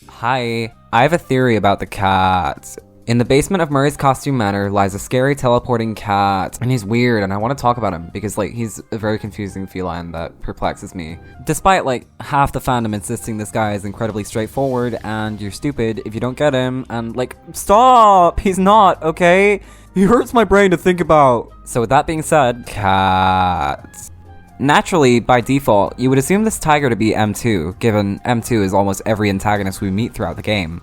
Hi, I have a theory about the cat. In the basement of Murray's Costume Manor lies a scary teleporting cat, and he's weird, and I want to talk about him because, he's a very confusing feline that perplexes me. Despite, half the fandom insisting this guy is incredibly straightforward and you're stupid if you don't get him, and, stop! He's not, okay? He hurts my brain to think about. So with that being said, cat. Naturally, by default, you would assume this tiger to be M2, given M2 is almost every antagonist we meet throughout the game.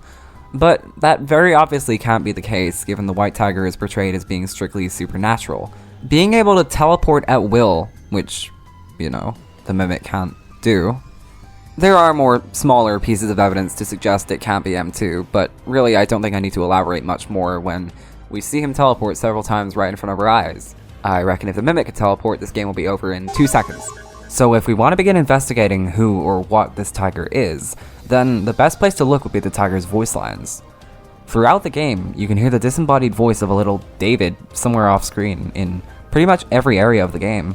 But that very obviously can't be the case, given the white tiger is portrayed as being strictly supernatural. Being able to teleport at will, which, the Mimic can't do. There are more smaller pieces of evidence to suggest it can't be M2, but really I don't think I need to elaborate much more when we see him teleport several times right in front of our eyes. I reckon if the Mimic could teleport, this game will be over in 2 seconds. So if we want to begin investigating who or what this tiger is, then the best place to look would be the tiger's voice lines. Throughout the game, you can hear the disembodied voice of a little David somewhere off screen in pretty much every area of the game.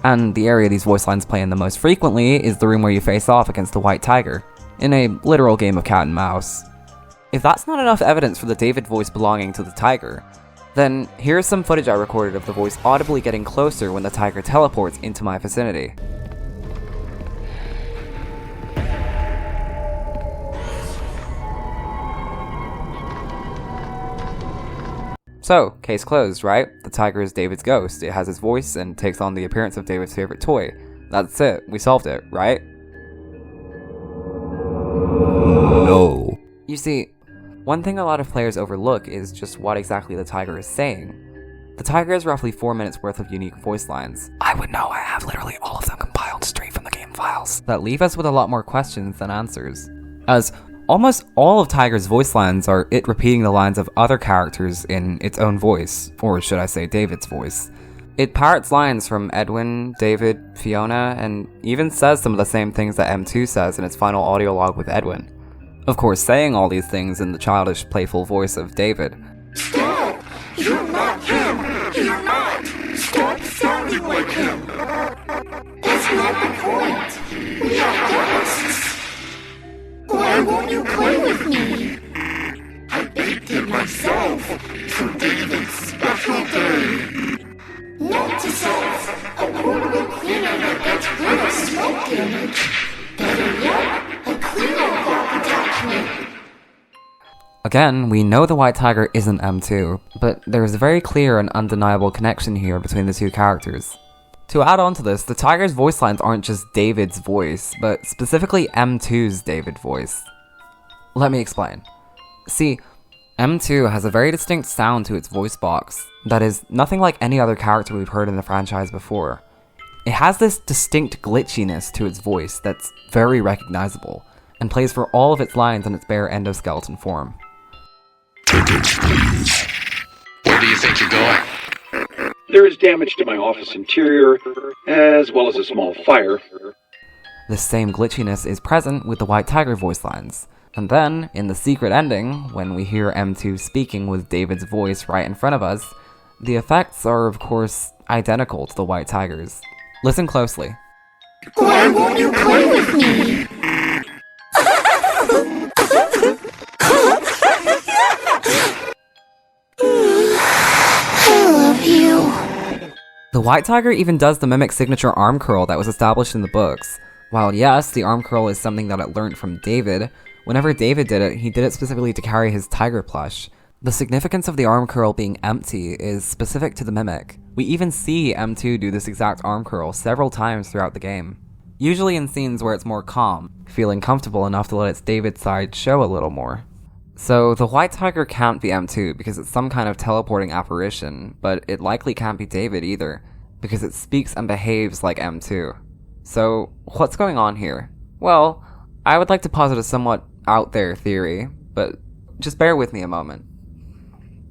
And the area these voice lines play in the most frequently is the room where you face off against the white tiger, in a literal game of cat and mouse. If that's not enough evidence for the David voice belonging to the tiger, then here's some footage I recorded of the voice audibly getting closer when the tiger teleports into my vicinity. So, case closed, right? The tiger is David's ghost. It has his voice and takes on the appearance of David's favorite toy. That's it. We solved it, right? No. You see, one thing a lot of players overlook is just what exactly the tiger is saying. The tiger has roughly 4 minutes worth of unique voice lines. I would know, I have literally all of them compiled straight from the game files. That leave us with a lot more questions than answers. As almost all of Tiger's voice lines are it repeating the lines of other characters in its own voice, or should I say David's voice. It parrots lines from Edwin, David, Fiona, and even says some of the same things that M2 says in its final audio log with Edwin. Of course, saying all these things in the childish, playful voice of David. Stop! You're not him! You're not! Stop sounding like him! That's not the point! We are ghosts! Why won't you play with me? I baked it myself for David's special day. Note to self, a portable cleaner that gets rid of smoke damage. Better yet, a cleaner lock attachment. Again, we know the white tiger isn't M2, but there is a very clear and undeniable connection here between the two characters. To add on to this, the tiger's voice lines aren't just David's voice, but specifically M2's David voice. Let me explain. See, M2 has a very distinct sound to its voice box that is nothing like any other character we've heard in the franchise before. It has this distinct glitchiness to its voice that's very recognizable, and plays for all of its lines in its bare endoskeleton form. Tickets, please. Where do you think you're going? There is damage to my office interior, as well as a small fire. This same glitchiness is present with the white tiger voice lines. And then, in the secret ending, when we hear M2 speaking with David's voice right in front of us, the effects are, of course, identical to the white tiger's. Listen closely. Why won't you play with me? I love you. The white tiger even does the Mimic's signature arm curl that was established in the books. While yes, the arm curl is something that it learned from David, whenever David did it, he did it specifically to carry his tiger plush. The significance of the arm curl being empty is specific to the Mimic. We even see M2 do this exact arm curl several times throughout the game. Usually in scenes where it's more calm, feeling comfortable enough to let its David side show a little more. So the white tiger can't be M2 because it's some kind of teleporting apparition, but it likely can't be David either, because it speaks and behaves like M2. So what's going on here? Well, I would like to posit a somewhat out there theory, but just bear with me a moment.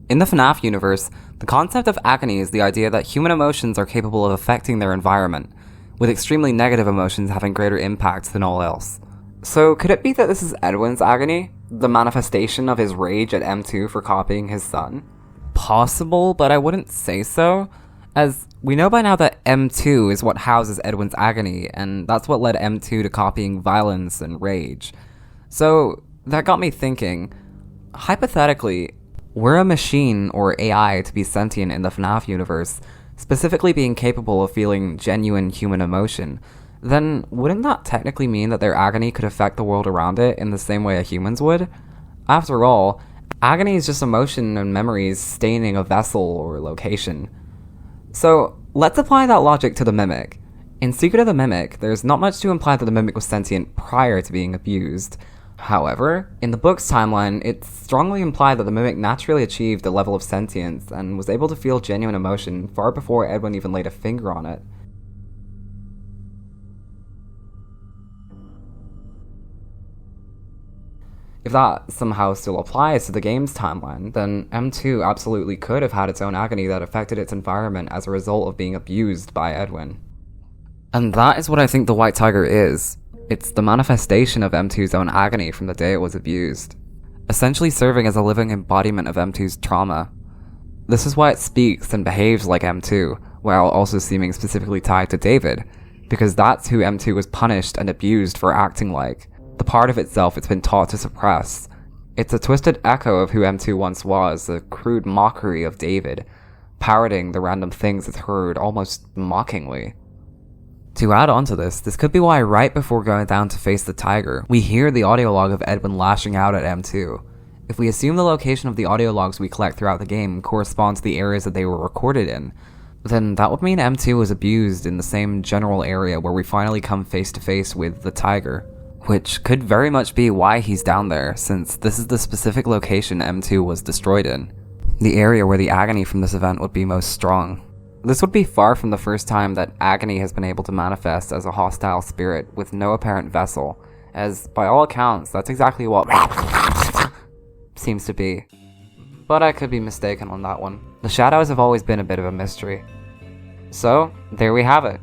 In the FNAF universe, the concept of agony is the idea that human emotions are capable of affecting their environment, with extremely negative emotions having greater impact than all else. So could it be that this is Edwin's agony? The manifestation of his rage at M2 for copying his son? Possible, but I wouldn't say so. as we know by now that M2 is what houses Edwin's agony, and that's what led M2 to copying violence and rage. So that got me thinking, hypothetically, were a machine or AI to be sentient in the FNAF universe, specifically being capable of feeling genuine human emotion, then wouldn't that technically mean that their agony could affect the world around it in the same way a human's would? After all, agony is just emotion and memories staining a vessel or location. So let's apply that logic to the Mimic. In Secret of the Mimic, there's not much to imply that the Mimic was sentient prior to being abused. However, in the book's timeline, it's strongly implied that the Mimic naturally achieved a level of sentience and was able to feel genuine emotion far before Edwin even laid a finger on it. If that somehow still applies to the game's timeline, then M2 absolutely could have had its own agony that affected its environment as a result of being abused by Edwin. And that is what I think the White Tiger is. It's the manifestation of M2's own agony from the day it was abused, essentially serving as a living embodiment of M2's trauma. This is why it speaks and behaves like M2, while also seeming specifically tied to David, because that's who M2 was punished and abused for acting like. The part of itself it's been taught to suppress. It's a twisted echo of who M2 once was, a crude mockery of David, parroting the random things it's heard almost mockingly. To add on to this could be why right before going down to face the tiger, we hear the audio log of Edwin lashing out at M2. If we assume the location of the audio logs we collect throughout the game corresponds to the areas that they were recorded in, then that would mean M2 was abused in the same general area where we finally come face to face with the tiger. Which could very much be why he's down there, since this is the specific location M2 was destroyed in. The area where the agony from this event would be most strong. This would be far from the first time that agony has been able to manifest as a hostile spirit with no apparent vessel, as by all accounts, that's exactly what seems to be. But I could be mistaken on that one. The shadows have always been a bit of a mystery. So, there we have it.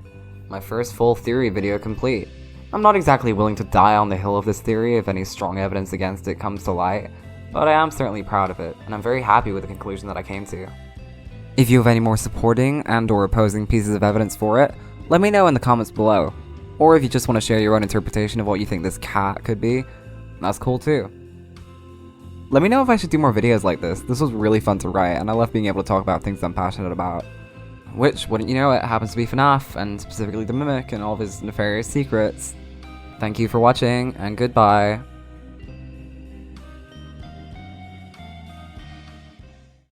My first full theory video complete. I'm not exactly willing to die on the hill of this theory if any strong evidence against it comes to light, but I am certainly proud of it, and I'm very happy with the conclusion that I came to. If you have any more supporting and or opposing pieces of evidence for it, let me know in the comments below. Or if you just want to share your own interpretation of what you think this cat could be, that's cool too. Let me know if I should do more videos like this. This was really fun to write, and I love being able to talk about things I'm passionate about. Which, wouldn't you know it, happens to be FNAF, and specifically the Mimic and all of his nefarious secrets. Thank you for watching, and goodbye.